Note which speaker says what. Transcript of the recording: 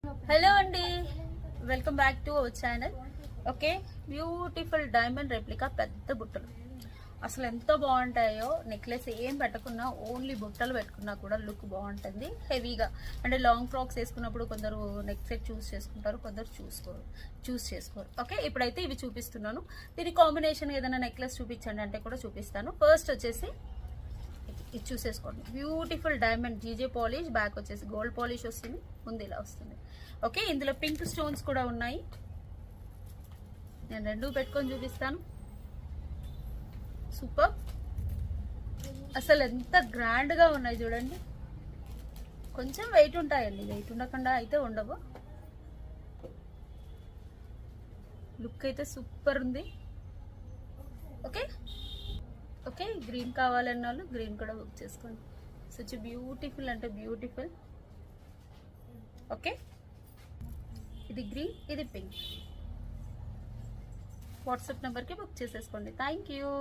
Speaker 1: Hello అండి, welcome back to our channel. Okay, beautiful diamond replica పెద్ద బుట్టలు అసలు ఎంత బాగుంటాయో. నెక్లెస్ ఏం పెట్టకున్నా ఓన్లీ బుట్టలు పెట్టుకున్నా కూడా లుక్ బాగుంటుంది. హెవీగా అంటే లాంగ్ ఫ్రాక్స్ వేసుకున్నప్పుడు కొందరు నెక్ సెట్ చూస్ చేసుకుంటారు, కొందరు చూస్ చేసుకోరు. ఓకే, ఇప్పుడైతే ఇవి చూపిస్తున్నాను. దీని కాంబినేషన్ ఏదైనా నెక్లెస్ చూపించండి అంటే కూడా చూపిస్తాను. ఫస్ట్ వచ్చేసి ఇది చూసేసుకోండి. Beautiful diamond GJ polish, back వచ్చేసి గోల్డ్ పాలిష్ వస్తుంది, ముందు ఇలా వస్తుంది. ఓకే, ఇందులో పింక్ స్టోన్స్ కూడా ఉన్నాయి. నేను రెండు పెట్టుకొని చూపిస్తాను. సూపర్, అసలు ఎంత గ్రాండ్ గా ఉన్నాయి చూడండి. కొంచెం వెయిట్ ఉంటాయండి, వెయిట్ ఉండకుండా అయితే ఉండవు. లుక్ అయితే సూపర్ ఉంది. ఓకే ఓకే, గ్రీన్ కావాలన్న వాళ్ళు గ్రీన్ కూడా బుక్ చేసుకోండి. సచ్ బ్యూటిఫుల్ అంటే బ్యూటిఫుల్. ఓకే, ఇది గ్రీన్, ఇది పింక్. వాట్సాప్ నెంబర్కి బుక్ చేసేసుకోండి. Thank you.